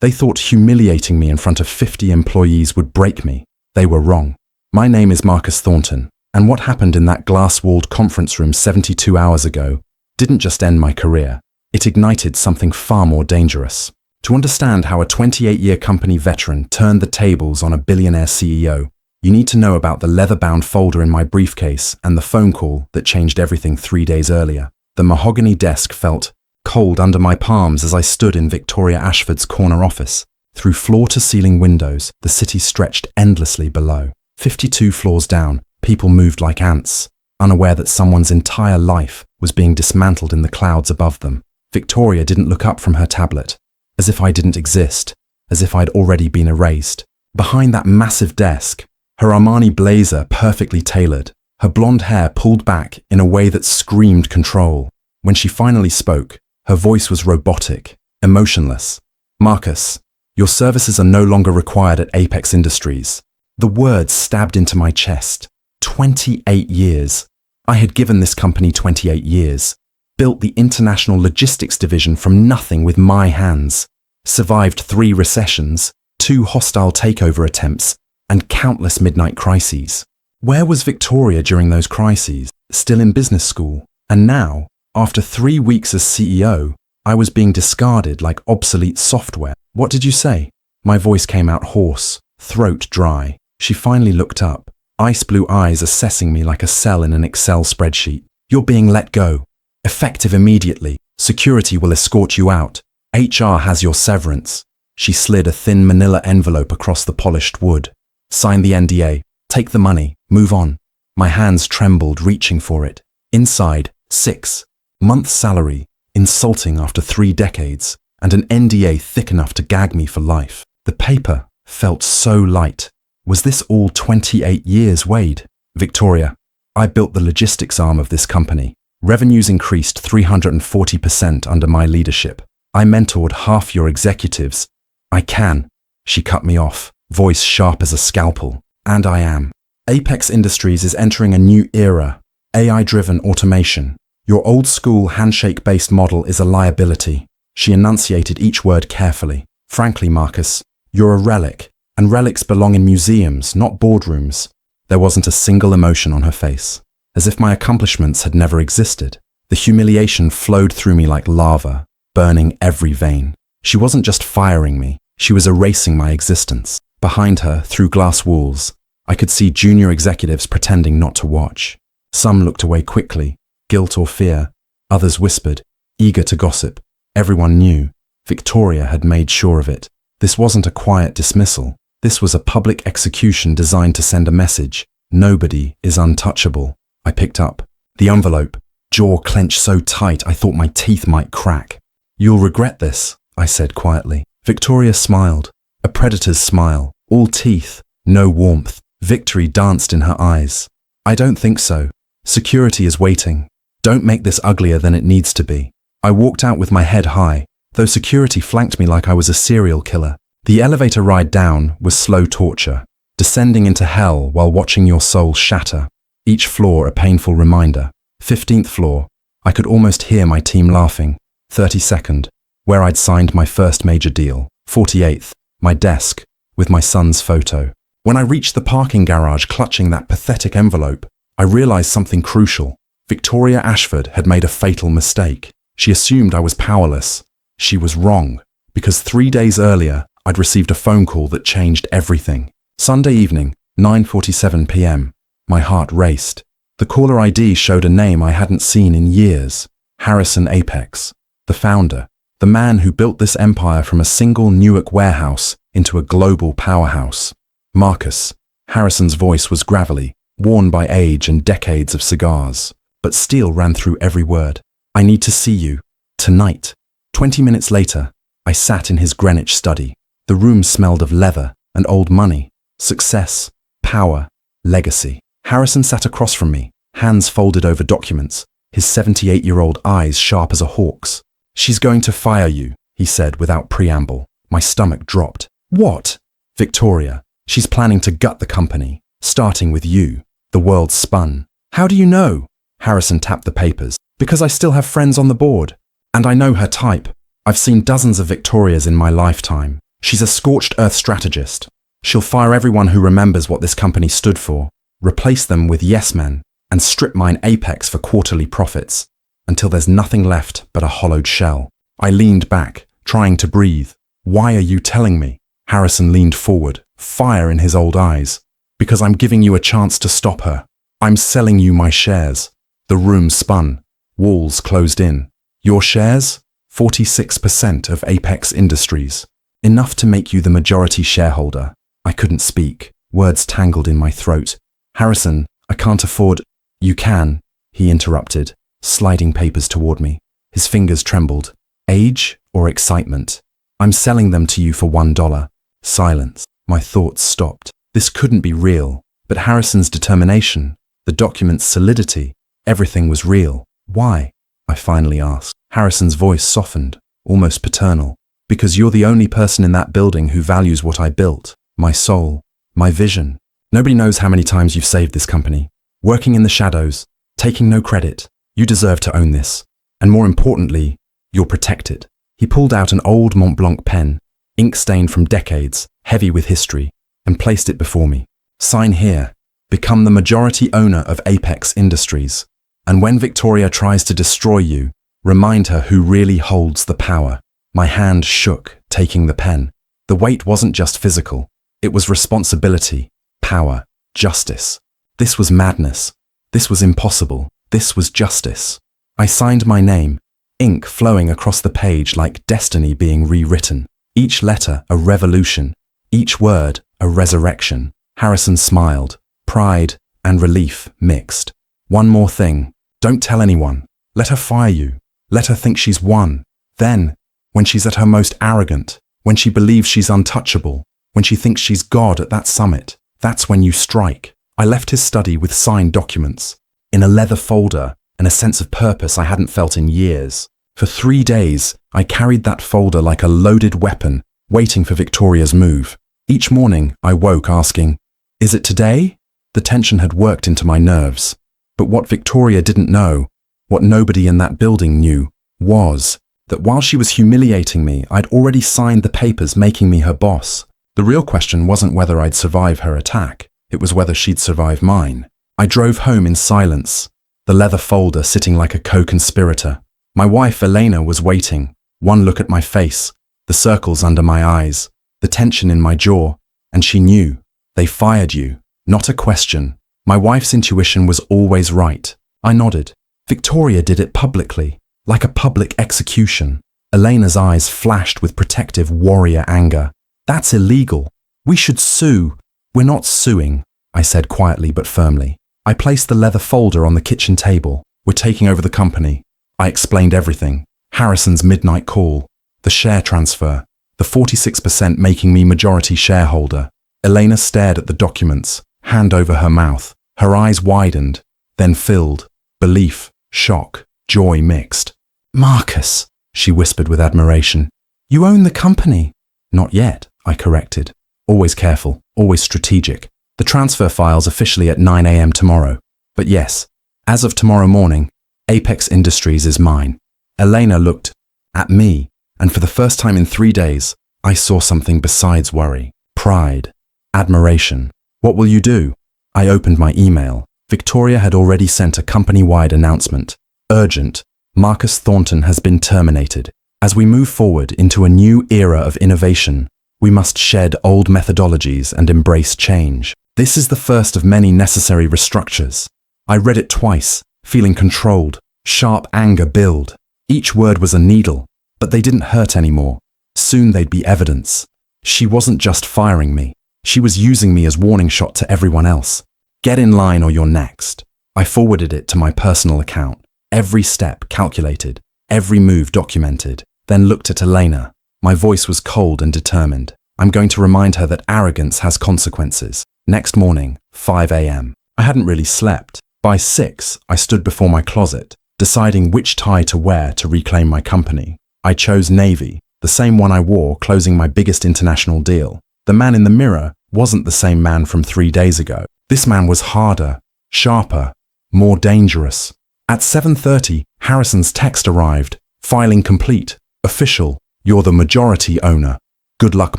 They thought humiliating me in front of 50 employees would break me. They were wrong. My name is Marcus Thornton, and what happened in that glass-walled conference room 72 hours ago didn't just end my career. It ignited something far more dangerous. To understand how a 28-year company veteran turned the tables on a billionaire CEO, you need to know about the leather-bound folder in my briefcase and the phone call that changed everything 3 days earlier. The mahogany desk felt cold under my palms as I stood in Victoria Ashford's corner office. Through floor-to-ceiling windows, the city stretched endlessly below. 52 floors down, people moved like ants, unaware that someone's entire life was being dismantled in the clouds above them. Victoria didn't look up from her tablet, as if I didn't exist, as if I'd already been erased. Behind that massive desk, her Armani blazer perfectly tailored, her blonde hair pulled back in a way that screamed control. When she finally spoke, her voice was robotic, emotionless. "Marcus, your services are no longer required at Apex Industries." The words stabbed into my chest. 28 years. I had given this company 28 years. Built the international logistics division from nothing with my hands. Survived 3 recessions, 2 hostile takeover attempts, and countless midnight crises. Where was Victoria during those crises? Still in business school. And now, after 3 weeks as CEO, I was being discarded like obsolete software. "What did you say?" My voice came out hoarse, throat dry. She finally looked up, ice blue eyes assessing me like a cell in an Excel spreadsheet. "You're being let go. Effective immediately. Security will escort you out. HR has your severance." She slid a thin manila envelope across the polished wood. "Sign the NDA. Take the money. Move on." My hands trembled, reaching for it. Inside, 6 months' salary, insulting after 3 decades, and an NDA thick enough to gag me for life. The paper felt so light. Was this all 28 years, Wade? "Victoria, I built the logistics arm of this company. Revenues increased 340% under my leadership. I mentored half your executives. I can." She cut me off, voice sharp as a scalpel. "And I am. Apex Industries is entering a new era, AI-driven automation. Your old-school handshake-based model is a liability." She enunciated each word carefully. "Frankly, Marcus, you're a relic, and relics belong in museums, not boardrooms." There wasn't a single emotion on her face, as if my accomplishments had never existed. The humiliation flowed through me like lava, burning every vein. She wasn't just firing me, she was erasing my existence. Behind her, through glass walls, I could see junior executives pretending not to watch. Some looked away quickly, guilt or fear. Others whispered, eager to gossip. Everyone knew. Victoria had made sure of it. This wasn't a quiet dismissal. This was a public execution designed to send a message. Nobody is untouchable. I picked up the envelope, jaw clenched so tight I thought my teeth might crack. "You'll regret this," I said quietly. Victoria smiled, a predator's smile, all teeth, no warmth. Victory danced in her eyes. "I don't think so. Security is waiting. Don't make this uglier than it needs to be." I walked out with my head high, though security flanked me like I was a serial killer. The elevator ride down was slow torture, descending into hell while watching your soul shatter. Each floor a painful reminder. 15th floor, I could almost hear my team laughing. 32nd, where I'd signed my first major deal. 48th, my desk, with my son's photo. When I reached the parking garage clutching that pathetic envelope, I realized something crucial. Victoria Ashford had made a fatal mistake. She assumed I was powerless. She was wrong, because 3 days earlier, I'd received a phone call that changed everything. Sunday evening, 9:47 p.m. My heart raced. The caller ID showed a name I hadn't seen in years. Harrison Apex, the founder, the man who built this empire from a single Newark warehouse into a global powerhouse. "Marcus." Harrison's voice was gravelly, worn by age and decades of cigars, but steel ran through every word. "I need to see you. Tonight." 20 minutes later, I sat in his Greenwich study. The room smelled of leather and old money, success, power, legacy. Harrison sat across from me, hands folded over documents, his 78-year-old eyes sharp as a hawk's. "She's going to fire you," he said without preamble. My stomach dropped. "What?" "Victoria. She's planning to gut the company, starting with you." The world spun. "How do you know?" Harrison tapped the papers. "Because I still have friends on the board. And I know her type. I've seen dozens of Victorias in my lifetime. She's a scorched earth strategist. She'll fire everyone who remembers what this company stood for, replace them with yes men, and strip mine Apex for quarterly profits, until there's nothing left but a hollowed shell. I leaned back, trying to breathe. Why are you telling me? Harrison leaned forward, fire in his old eyes. Because I'm giving you a chance to stop her. I'm selling you my shares. The room spun. Walls closed in. Your shares? 46% of Apex Industries. Enough to make you the majority shareholder. I couldn't speak. Words tangled in my throat. Harrison, I can't afford... You can, he interrupted, sliding papers toward me. His fingers trembled. Age or excitement? I'm selling them to you for $1. Silence. My thoughts stopped. This couldn't be real. But Harrison's determination, the document's solidity, everything was real. Why? I finally asked. Harrison's voice softened, almost paternal. Because you're the only person in that building who values what I built. My soul. My vision. Nobody knows how many times you've saved this company. Working in the shadows. Taking no credit. You deserve to own this. And more importantly, you're protected. He pulled out an old Mont Blanc pen, ink-stained from decades, heavy with history, and placed it before me. Sign here. Become the majority owner of Apex Industries. And when Victoria tries to destroy you, remind her who really holds the power. My hand shook, taking the pen. The weight wasn't just physical. It was responsibility, power, justice. This was madness. This was impossible. This was justice. I signed my name, ink flowing across the page like destiny being rewritten. Each letter a revolution. Each word a resurrection. Harrison smiled, pride and relief mixed. One more thing. Don't tell anyone. Let her fire you. Let her think she's won. Then, when she's at her most arrogant, when she believes she's untouchable, when she thinks she's God at that summit, that's when you strike. I left his study with signed documents, in a leather folder, and a sense of purpose I hadn't felt in years. For 3 days, I carried that folder like a loaded weapon, waiting for Victoria's move. Each morning, I woke asking, is it today? The tension had worked into my nerves. But what Victoria didn't know, what nobody in that building knew, was that while she was humiliating me, I'd already signed the papers making me her boss. The real question wasn't whether I'd survive her attack, it was whether she'd survive mine. I drove home in silence, the leather folder sitting like a co-conspirator. My wife Elena was waiting, one look at my face, the circles under my eyes, the tension in my jaw, and she knew. They fired you, not a question. My wife's intuition was always right. I nodded. Victoria did it publicly, like a public execution. Elena's eyes flashed with protective warrior anger. That's illegal. We should sue. We're not suing, I said quietly but firmly. I placed the leather folder on the kitchen table. We're taking over the company. I explained everything. Harrison's midnight call, the share transfer, the 46% making me majority shareholder. Elena stared at the documents, hand over her mouth. Her eyes widened, then filled. Belief, shock, joy mixed. Marcus, she whispered with admiration. You own the company. Not yet, I corrected. Always careful, always strategic. The transfer file's officially at 9 a.m. tomorrow. But yes, as of tomorrow morning, Apex Industries is mine. Elena looked at me, and for the first time in 3 days, I saw something besides worry. Pride. Admiration. What will you do? I opened my email. Victoria had already sent a company-wide announcement. Urgent. Marcus Thornton has been terminated. As we move forward into a new era of innovation, we must shed old methodologies and embrace change. This is the first of many necessary restructures. I read it twice, feeling controlled, sharp anger build. Each word was a needle, but they didn't hurt anymore. Soon they'd be evidence. She wasn't just firing me. She was using me as warning shot to everyone else. Get in line or you're next. I forwarded it to my personal account. Every step calculated, every move documented, then looked at Elena. My voice was cold and determined. I'm going to remind her that arrogance has consequences. Next morning, 5 a.m. I hadn't really slept. By 6, I stood before my closet, deciding which tie to wear to reclaim my company. I chose navy, the same one I wore closing my biggest international deal. The man in the mirror wasn't the same man from 3 days ago. This man was harder, sharper, more dangerous. At 7:30, Harrison's text arrived. Filing complete. Official. You're the majority owner. Good luck,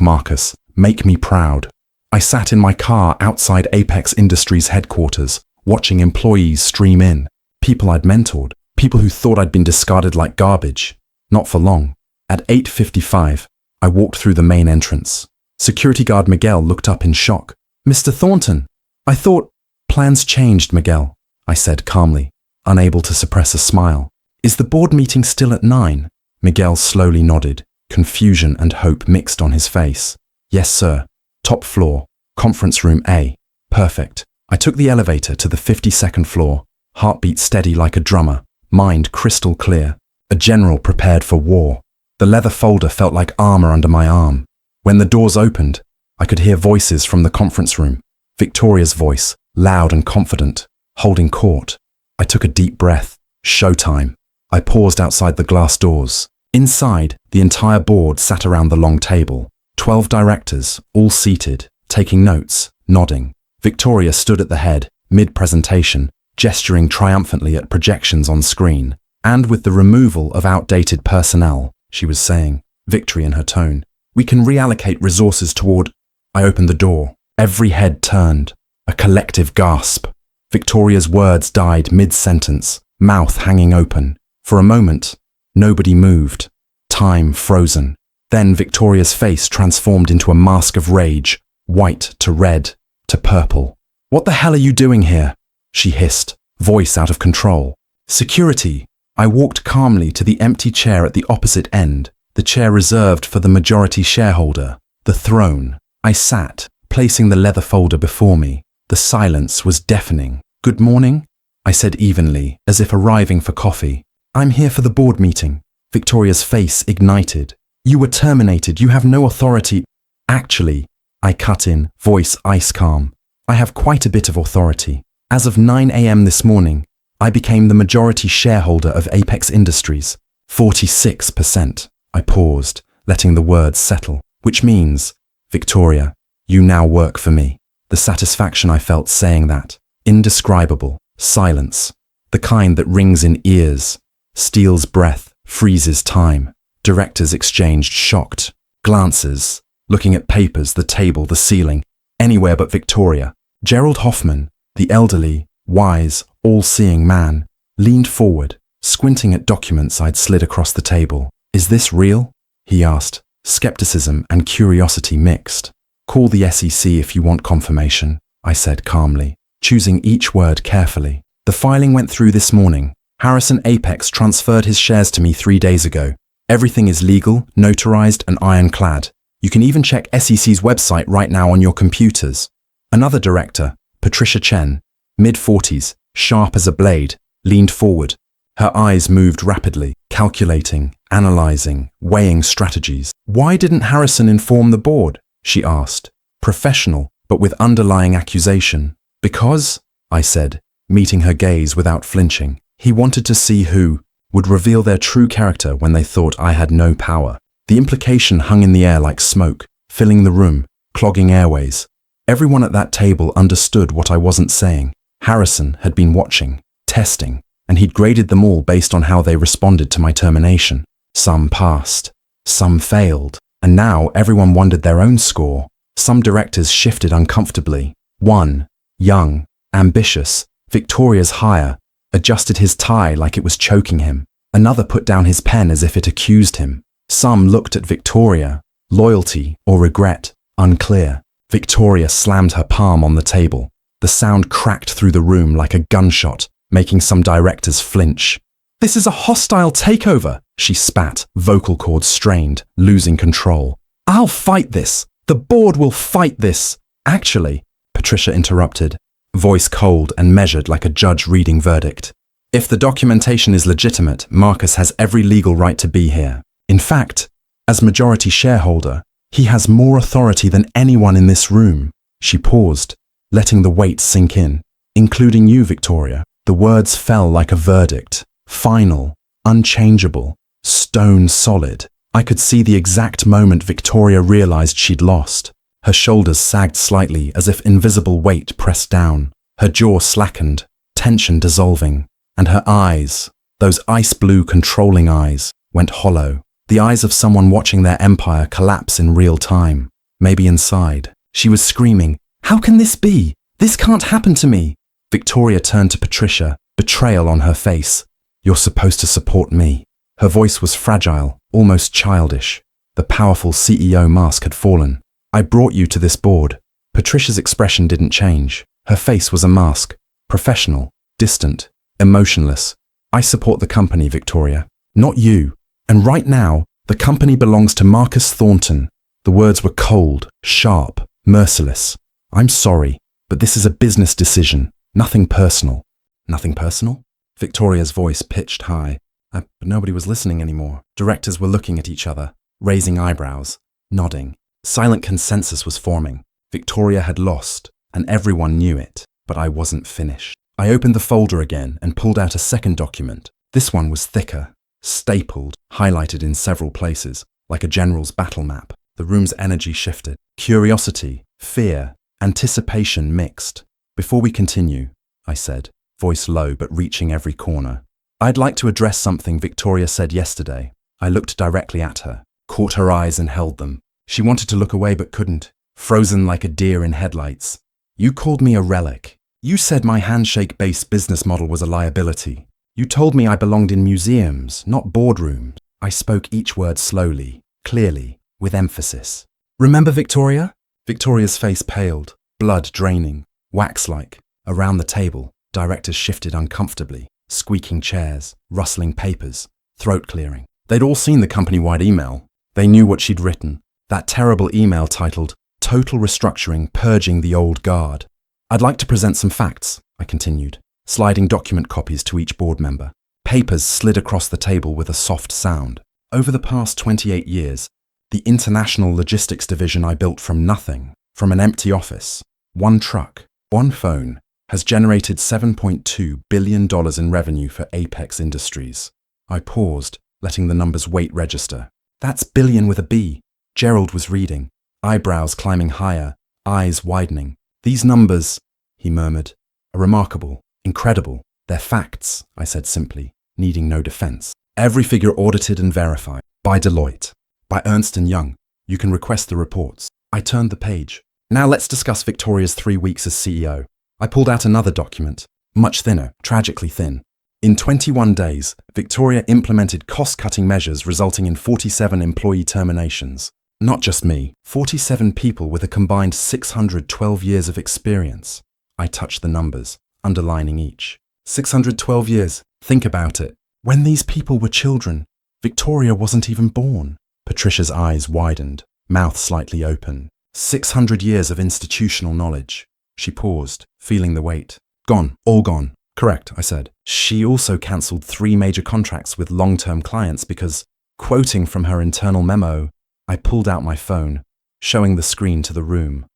Marcus. Make me proud. I sat in my car outside Apex Industries headquarters, watching employees stream in. People I'd mentored. People who thought I'd been discarded like garbage. Not for long. At 8:55, I walked through the main entrance. Security guard Miguel looked up in shock. Mr. Thornton, I thought... Plans changed, Miguel, I said calmly, unable to suppress a smile. Is the board meeting still at 9? Miguel slowly nodded, confusion and hope mixed on his face. Yes, sir. Top floor, conference room A. Perfect. I took the elevator to the 52nd floor, heartbeat steady like a drummer, mind crystal clear. A general prepared for war. The leather folder felt like armor under my arm. When the doors opened, I could hear voices from the conference room. Victoria's voice, loud and confident, holding court. I took a deep breath. Showtime. I paused outside the glass doors. Inside, the entire board sat around the long table. 12 directors, all seated, taking notes, nodding. Victoria stood at the head, mid-presentation, gesturing triumphantly at projections on screen. And with the removal of outdated personnel, she was saying, victory in her tone, we can reallocate resources toward... I opened the door. Every head turned. A collective gasp. Victoria's words died mid-sentence, mouth hanging open. For a moment, nobody moved. Time frozen. Then Victoria's face transformed into a mask of rage, white to red to purple. What the hell are you doing here? She hissed, voice out of control. Security. I walked calmly to the empty chair at the opposite end, the chair reserved for the majority shareholder, the throne. I sat, placing the leather folder before me. The silence was deafening. Good morning? I said evenly, as if arriving for coffee. I'm here for the board meeting. Victoria's face ignited. You were terminated. You have no authority. Actually, I cut in, voice ice calm. I have quite a bit of authority. As of 9 a.m. this morning, I became the majority shareholder of Apex Industries. 46%. I paused, letting the words settle. Which means, Victoria, you now work for me. The satisfaction I felt saying that. Indescribable. Silence. The kind that rings in ears. Steals breath. Freezes time. Directors exchanged shocked glances, looking at papers, the table, the ceiling, anywhere but Victoria. Gerald Hoffman, the elderly, wise, all-seeing man, leaned forward, squinting at documents I'd slid across the table. Is this real? He asked, skepticism and curiosity mixed. Call the SEC if you want confirmation, I said calmly, choosing each word carefully. The filing went through this morning. Harrison Apex transferred his shares to me 3 days ago. Everything is legal, notarized, and ironclad. You can even check SEC's website right now on your computers. Another director, Patricia Chen, mid-40s, sharp as a blade, leaned forward. Her eyes moved rapidly, calculating, analyzing, weighing strategies. Why didn't Harrison inform the board? She asked, professional, but with underlying accusation. Because, I said, meeting her gaze without flinching, he wanted to see who would reveal their true character when they thought I had no power. The implication hung in the air like smoke, filling the room, clogging airways. Everyone at that table understood what I wasn't saying. Harrison had been watching, testing, and he'd graded them all based on how they responded to my termination. Some passed, some failed, and now everyone wondered their own score. Some directors shifted uncomfortably. One, young, ambitious, Victoria's hire, adjusted his tie like it was choking him. Another put down his pen as if it accused him. Some looked at Victoria, loyalty or regret, unclear. Victoria slammed her palm on the table. The sound cracked through the room like a gunshot, making some directors flinch. This is a hostile takeover, she spat, vocal cords strained, losing control. I'll fight this. The board will fight this. Actually, Patricia interrupted, voice cold and measured like a judge reading verdict. If the documentation is legitimate, Marcus has every legal right to be here. In fact, as majority shareholder, he has more authority than anyone in this room. She paused, letting the weight sink in, including you, Victoria. The words fell like a verdict, final, unchangeable, stone solid. I could see the exact moment Victoria realized she'd lost. Her shoulders sagged slightly as if invisible weight pressed down. Her jaw slackened, tension dissolving, and her eyes, those ice blue controlling eyes, went hollow. The eyes of someone watching their empire collapse in real time. Maybe inside. She was screaming, "How can this be? This can't happen to me!" Victoria turned to Patricia, betrayal on her face. "You're supposed to support me." Her voice was fragile, almost childish. The powerful CEO mask had fallen. "I brought you to this board." Patricia's expression didn't change. Her face was a mask. Professional, distant, emotionless. "I support the company, Victoria. Not you. And right now, the company belongs to Marcus Thornton." The words were cold, sharp, merciless. "I'm sorry, but this is a business decision. Nothing personal." "Nothing personal?" Victoria's voice pitched high. But nobody was listening anymore. Directors were looking at each other, raising eyebrows, nodding. Silent consensus was forming. Victoria had lost, and everyone knew it, but I wasn't finished. I opened the folder again and pulled out a second document. This one was thicker, stapled, highlighted in several places, like a general's battle map. The room's energy shifted. Curiosity, fear, anticipation mixed. "Before we continue," I said, voice low but reaching every corner, "I'd like to address something Victoria said yesterday." I looked directly at her, caught her eyes and held them. She wanted to look away but couldn't, frozen like a deer in headlights. "You called me a relic. You said my handshake-based business model was a liability. You told me I belonged in museums, not boardrooms." I spoke each word slowly, clearly, with emphasis. "Remember Victoria?" Victoria's face paled, blood draining, wax-like. Around the table, directors shifted uncomfortably, squeaking chairs, rustling papers, throat clearing. They'd all seen the company-wide email. They knew what she'd written. That terrible email titled, "Total Restructuring, Purging the Old Guard." "I'd like to present some facts," I continued, sliding document copies to each board member. Papers slid across the table with a soft sound. "Over the past 28 years, the international logistics division I built from nothing, from an empty office, one truck, one phone, has generated $7.2 billion in revenue for Apex Industries." I paused, letting the number's weight register. "That's billion with a B." Gerald was reading, eyebrows climbing higher, eyes widening. "These numbers," he murmured, "are remarkable, incredible. They're facts," I said simply, needing no defense. "Every figure audited and verified. By Deloitte. By Ernst & Young. You can request the reports." I turned the page. "Now let's discuss Victoria's 3 weeks as CEO." I pulled out another document, much thinner, tragically thin. In 21 days, Victoria implemented cost-cutting measures resulting in 47 employee terminations. Not just me, 47 people with a combined 612 years of experience. I touched the numbers, underlining each. 612 years, think about it. When these people were children, Victoria wasn't even born. Patricia's eyes widened, mouth slightly open. 600 years of institutional knowledge. She paused, feeling the weight. "Gone, all gone." "Correct," I said. She also cancelled 3 major contracts with long-term clients because, quoting from her internal memo, I pulled out my phone, showing the screen to the room.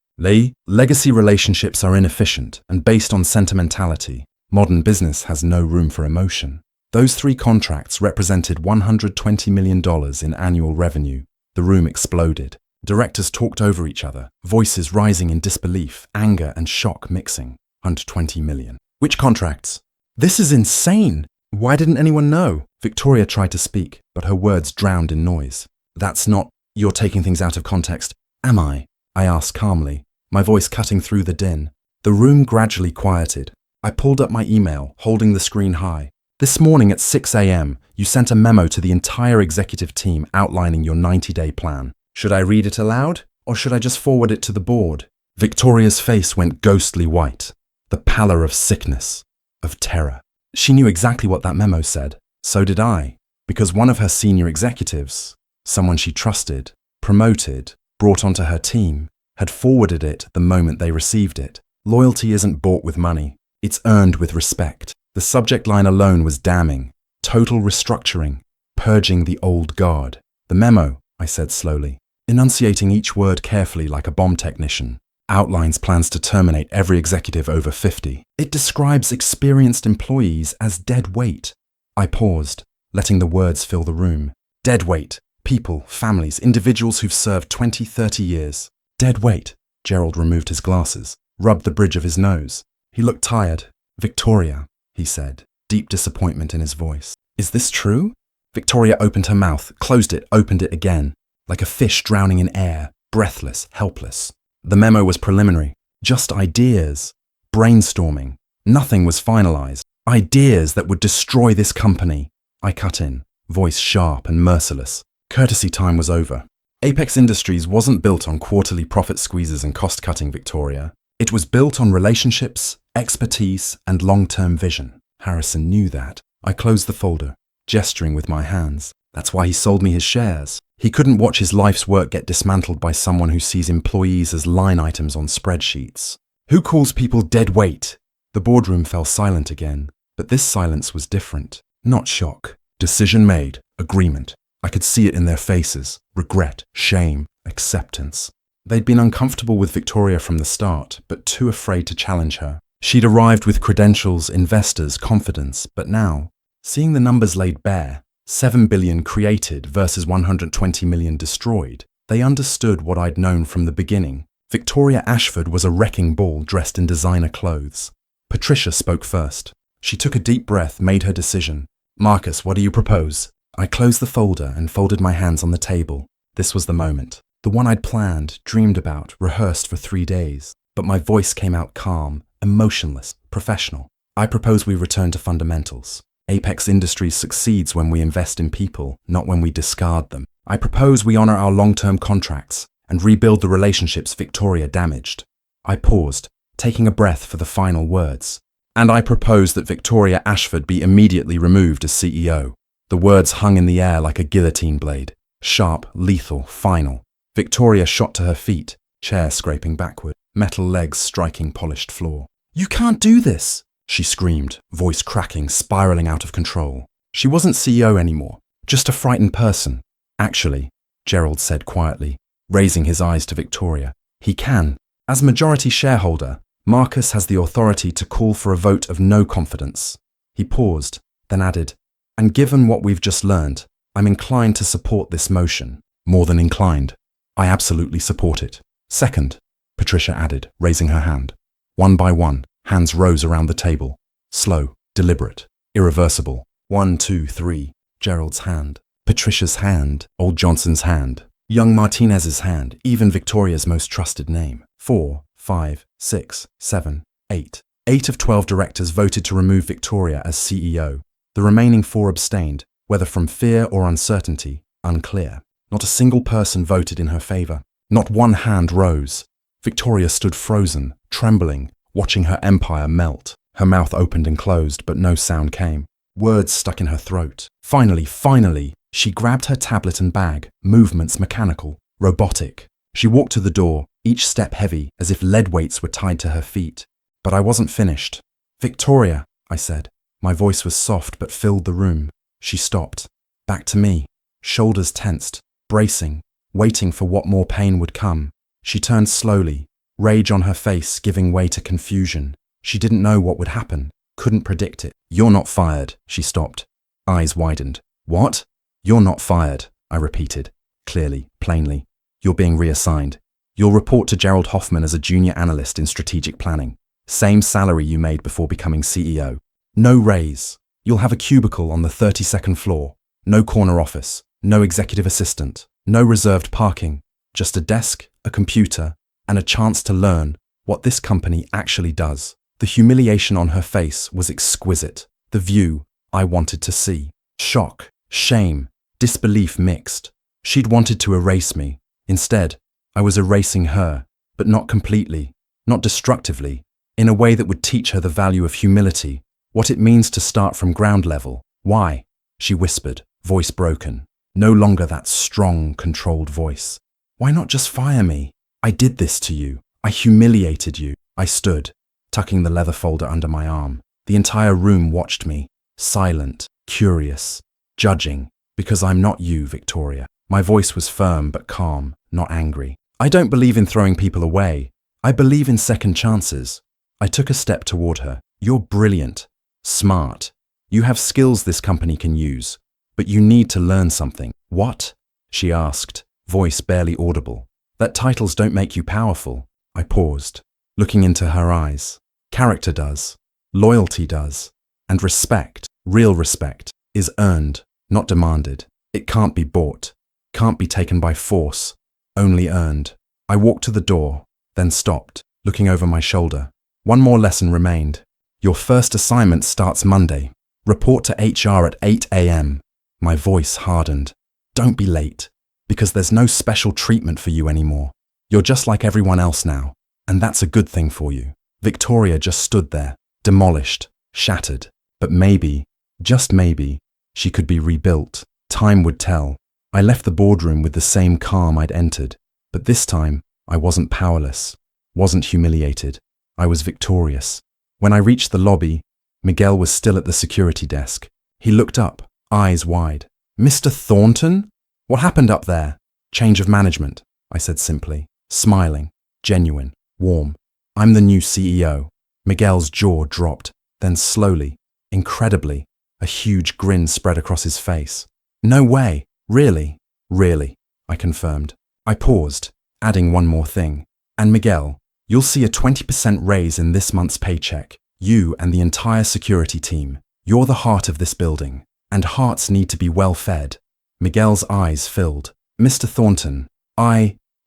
Legacy relationships are inefficient and based on sentimentality. Modern business has no room for emotion." Those 3 contracts represented $120 million in annual revenue. The room exploded. Directors talked over each other, voices rising in disbelief, anger and shock mixing. $120 million. "Which contracts?" "This is insane! Why didn't anyone know?" Victoria tried to speak, but her words drowned in noise. "That's not... You're taking things out of context." "Am I?" I asked calmly, my voice cutting through the din. The room gradually quieted. I pulled up my email, holding the screen high. "This morning at 6 a.m., you sent a memo to the entire executive team outlining your 90-day plan. Should I read it aloud, or should I just forward it to the board?" Victoria's face went ghostly white, the pallor of sickness, of terror. She knew exactly what that memo said. So did I, because one of her senior executives, someone she trusted, promoted, brought onto her team, had forwarded it the moment they received it. Loyalty isn't bought with money. It's earned with respect. The subject line alone was damning. Total restructuring, purging the old guard. "The memo," I said slowly, enunciating each word carefully like a bomb technician, outlines plans to terminate every executive over 50. "It describes experienced employees as dead weight." I paused, letting the words fill the room. Dead weight. People, families, individuals who've served 20, 30 years. Dead weight. Gerald removed his glasses, rubbed the bridge of his nose. He looked tired. "Victoria," he said, deep disappointment in his voice. "Is this true?" Victoria opened her mouth, closed it, opened it again, like a fish drowning in air, breathless, helpless. The memo was preliminary. Just ideas. Brainstorming. Nothing was finalized. Ideas that would destroy this company. I cut in, voice sharp and merciless. Courtesy time was over. Apex Industries wasn't built on quarterly profit squeezes and cost-cutting, Victoria. It was built on relationships, expertise, and long-term vision. Harrison knew that. I closed the folder, gesturing with my hands. That's why he sold me his shares. He couldn't watch his life's work get dismantled by someone who sees employees as line items on spreadsheets. Who calls people dead weight? The boardroom fell silent again, but this silence was different. Not shock. Decision made. Agreement. I could see it in their faces. Regret, shame, acceptance. They'd been uncomfortable with Victoria from the start, but too afraid to challenge her. She'd arrived with credentials, investors, confidence, but now, seeing the numbers laid bare, 7 billion created versus 120 million destroyed, they understood what I'd known from the beginning. Victoria Ashford was a wrecking ball dressed in designer clothes. Patricia spoke first. She took a deep breath, made her decision. Marcus, what do you propose? I closed the folder and folded my hands on the table. This was the moment. The one I'd planned, dreamed about, rehearsed for 3 days. But my voice came out calm, emotionless, professional. I propose we return to fundamentals. Apex Industries succeeds when we invest in people, not when we discard them. I propose we honor our long-term contracts and rebuild the relationships Victoria damaged. I paused, taking a breath for the final words. And I propose that Victoria Ashford be immediately removed as CEO. The words hung in the air like a guillotine blade. Sharp, lethal, final. Victoria shot to her feet, chair scraping backward, metal legs striking polished floor. You can't do this, she screamed, voice cracking, spiraling out of control. She wasn't CEO anymore, just a frightened person. Actually, Gerald said quietly, raising his eyes to Victoria, he can. As majority shareholder, Marcus has the authority to call for a vote of no confidence. He paused, then added, and given what we've just learned, I'm inclined to support this motion. More than inclined. I absolutely support it. Second, Patricia added, raising her hand. One by one, hands rose around the table. Slow, deliberate, irreversible. 1, 2, 3. Gerald's hand. Patricia's hand. Old Johnson's hand. Young Martinez's hand. Even Victoria's most trusted name. 4, 5, 6, 7, 8. 8 of 12 directors voted to remove Victoria as CEO. The remaining 4 abstained, whether from fear or uncertainty, unclear. Not a single person voted in her favor. Not one hand rose. Victoria stood frozen, trembling, watching her empire melt. Her mouth opened and closed, but no sound came. Words stuck in her throat. Finally, she grabbed her tablet and bag, movements mechanical, robotic. She walked to the door, each step heavy, as if lead weights were tied to her feet. But I wasn't finished. Victoria, I said. My voice was soft but filled the room. She stopped. Back to me, shoulders tensed, bracing, waiting for what more pain would come. She turned slowly, rage on her face giving way to confusion. She didn't know what would happen, couldn't predict it. You're not fired, she stopped. Eyes widened. What? You're not fired, I repeated, clearly, plainly. You're being reassigned. You'll report to Gerald Hoffman as a junior analyst in strategic planning. Same salary you made before becoming CEO. No raise. You'll have a cubicle on the 32nd floor. No corner office. No executive assistant. No reserved parking. Just a desk, a computer, and a chance to learn what this company actually does. The humiliation on her face was exquisite. The view I wanted to see. Shock, shame, disbelief mixed. She'd wanted to erase me. Instead, I was erasing her, but not completely, not destructively, in a way that would teach her the value of humility, what it means to start from ground level. Why? She whispered, voice broken. No longer that strong, controlled voice. Why not just fire me? I did this to you. I humiliated you. I stood, tucking the leather folder under my arm. The entire room watched me, silent, curious, judging, because I'm not you, Victoria. My voice was firm but calm, not angry. I don't believe in throwing people away. I believe in second chances. I took a step toward her. You're brilliant, smart. You have skills this company can use, but you need to learn something. What? She asked, voice barely audible. That titles don't make you powerful. I paused, looking into her eyes. Character does, loyalty does, and respect, real respect, is earned, not demanded. It can't be bought, can't be taken by force, only earned. I walked to the door, then stopped, looking over my shoulder. One more lesson remained. Your first assignment starts Monday. Report to HR at 8 a.m. My voice hardened. Don't be late, because there's no special treatment for you anymore. You're just like everyone else now, and that's a good thing for you. Victoria just stood there, demolished, shattered. But maybe, just maybe, she could be rebuilt. Time would tell. I left the boardroom with the same calm I'd entered, but this time I wasn't powerless, wasn't humiliated. I was victorious. When I reached the lobby, Miguel was still at the security desk. He looked up, eyes wide. Mr. Thornton? What happened up there? Change of management, I said simply, smiling, genuine, warm. I'm the new CEO. Miguel's jaw dropped, then slowly, incredibly, a huge grin spread across his face. No way, really, really, I confirmed. I paused, adding one more thing. And Miguel, you'll see a 20% raise in this month's paycheck. You and the entire security team. You're the heart of this building, and hearts need to be well fed. Miguel's eyes filled. Mr. Thornton,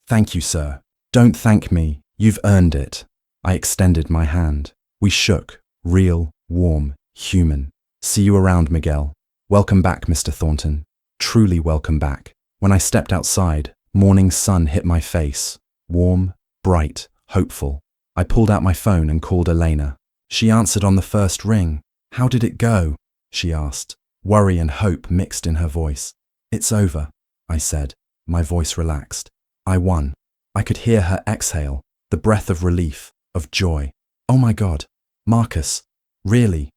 thank you, sir. Don't thank me, you've earned it. I extended my hand. We shook, real, warm, human. See you around, Miguel. Welcome back, Mr. Thornton. Truly welcome back. When I stepped outside, morning sun hit my face. Warm, bright, hopeful. I pulled out my phone and called Elena. She answered on the first ring. How did it go? She asked. Worry and hope mixed in her voice. It's over, I said. My voice relaxed. I won. I could hear her exhale, the breath of relief, of joy. Oh my God, Marcus, really,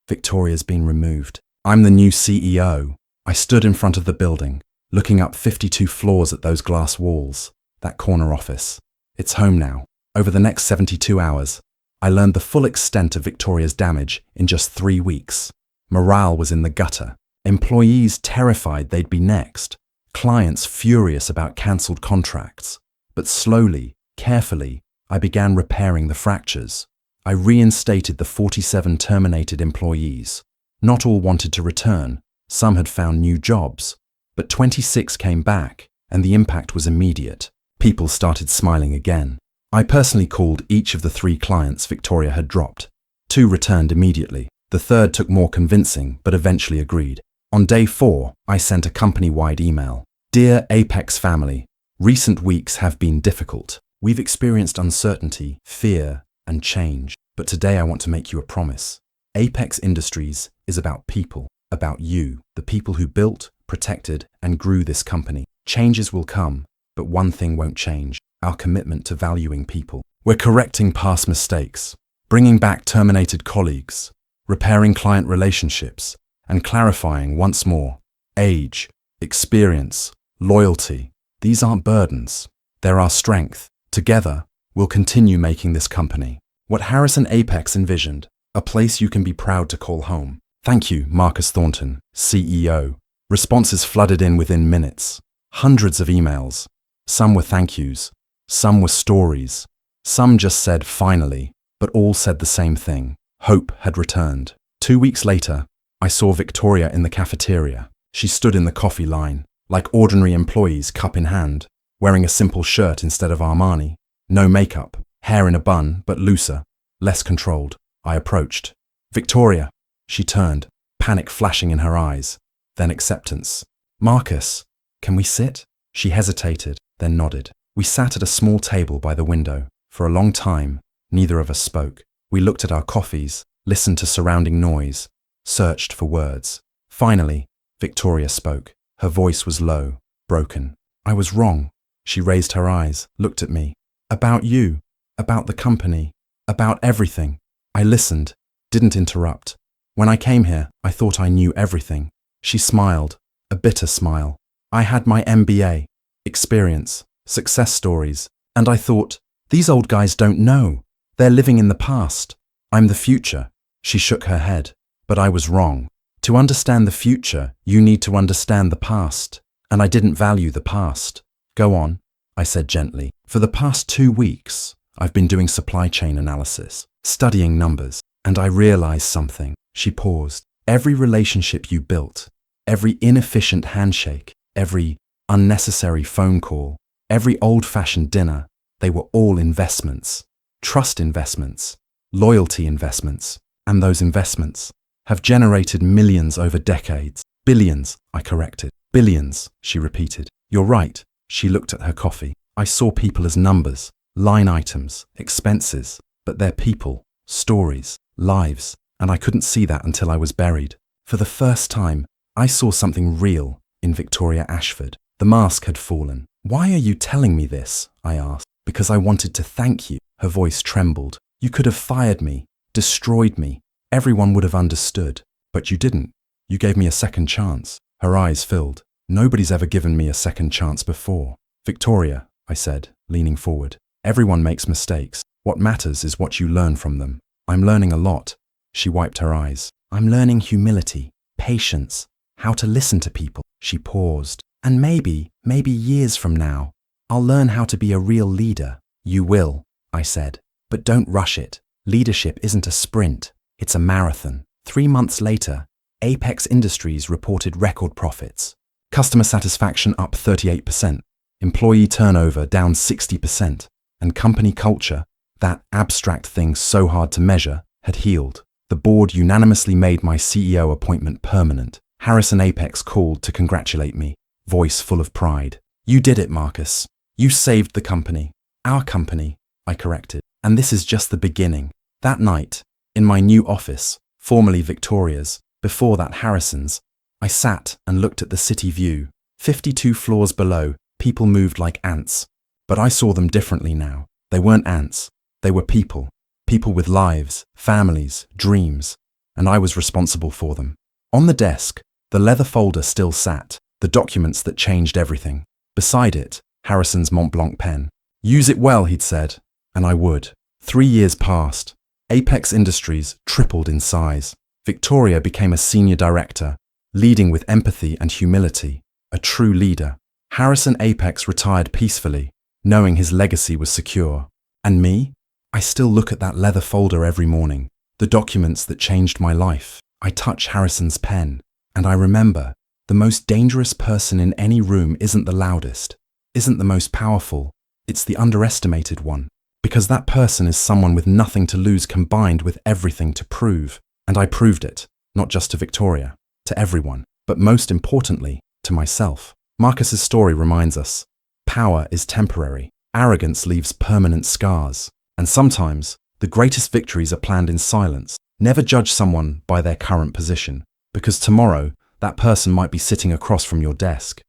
Victoria's been removed. I'm the new CEO. I stood in front of the building, looking up 52 floors at those glass walls, that corner office. It's home now. Over the next 72 hours, I learned the full extent of Victoria's damage in just 3 weeks. Morale was in the gutter. Employees terrified they'd be next. Clients furious about cancelled contracts. But slowly, carefully, I began repairing the fractures. I reinstated the 47 terminated employees. Not all wanted to return. Some had found new jobs. But 26 came back, and the impact was immediate. People started smiling again. I personally called each of the 3 clients Victoria had dropped. 2 returned immediately. The third took more convincing, but eventually agreed. On day 4, I sent a company-wide email. Dear Apex family, recent weeks have been difficult. We've experienced uncertainty, fear, and change. But today I want to make you a promise. Apex Industries is about people, about you, the people who built, protected, and grew this company. Changes will come, but one thing won't change. Our commitment to valuing people. We're correcting past mistakes, bringing back terminated colleagues, repairing client relationships, and clarifying once more. Age, experience, loyalty, these aren't burdens. They're our strength. Together, we'll continue making this company what Harrison Apex envisioned, a place you can be proud to call home. Thank you, Marcus Thornton, CEO. Responses flooded in within minutes. Hundreds of emails. Some were thank yous. Some were stories. Some just said finally, but all said the same thing. Hope had returned. 2 weeks later, I saw Victoria in the cafeteria. She stood in the coffee line, like ordinary employees, cup in hand, wearing a simple shirt instead of Armani. No makeup, hair in a bun, but looser, less controlled. I approached. Victoria. She turned, panic flashing in her eyes, then acceptance. Marcus, can we sit? She hesitated, then nodded. We sat at a small table by the window. For a long time, neither of us spoke. We looked at our coffees, listened to surrounding noise, searched for words. Finally, Victoria spoke. Her voice was low, broken. I was wrong. She raised her eyes, looked at me. About you, about the company, about everything. I listened, didn't interrupt. When I came here, I thought I knew everything. She smiled, a bitter smile. I had my MBA, experience, success stories, and I thought, these old guys don't know. They're living in the past. I'm the future. She shook her head. But I was wrong. To understand the future, you need to understand the past. And I didn't value the past. Go on, I said gently. For the past 2 weeks, I've been doing supply chain analysis, studying numbers, and I realized something. She paused. Every relationship you built, Every inefficient handshake, every unnecessary phone call, every old-fashioned dinner, they were all investments. Trust investments, loyalty investments, and those investments have generated millions over decades. Billions, I corrected. Billions, she repeated. You're right. She looked at her coffee. I saw people as numbers, line items, expenses, but they're people, stories, lives, and I couldn't see that until I was buried. For the first time, I saw something real in Victoria Ashford. The mask had fallen. Why are you telling me this? I asked. Because I wanted to thank you. Her voice trembled. You could have fired me, destroyed me. Everyone would have understood. But you didn't. You gave me a second chance. Her eyes filled. Nobody's ever given me a second chance before. Victoria, I said, leaning forward. Everyone makes mistakes. What matters is what you learn from them. I'm learning a lot. She wiped her eyes. I'm learning humility, patience, how to listen to people. She paused. And maybe years from now, I'll learn how to be a real leader. You will, I said. But don't rush it. Leadership isn't a sprint. It's a marathon. 3 months later, Apex Industries reported record profits. Customer satisfaction up 38%, employee turnover down 60%, and company culture, that abstract thing so hard to measure, had healed. The board unanimously made my CEO appointment permanent. Harrison Apex called to congratulate me, voice full of pride. You did it, Marcus. You saved the company. Our company, I corrected. And this is just the beginning. That night, in my new office, formerly Victoria's, before that Harrison's, I sat and looked at the city view. 52 floors below, people moved like ants. But I saw them differently now. They weren't ants. They were people. People with lives, families, dreams. And I was responsible for them. On the desk, the leather folder still sat, the documents that changed everything. Beside it, Harrison's Mont Blanc pen. Use it well, he'd said. And I would. 3 years passed. Apex Industries tripled in size. Victoria became a senior director, leading with empathy and humility, a true leader. Harrison Apex retired peacefully, knowing his legacy was secure. And me? I still look at that leather folder every morning, the documents that changed my life. I touch Harrison's pen, and I remember, the most dangerous person in any room isn't the loudest, isn't the most powerful, it's the underestimated one. Because that person is someone with nothing to lose combined with everything to prove. And I proved it, not just to Victoria, to everyone, but most importantly, to myself. Marcus's story reminds us, power is temporary, arrogance leaves permanent scars, and sometimes the greatest victories are planned in silence. Never judge someone by their current position, because tomorrow that person might be sitting across from your desk.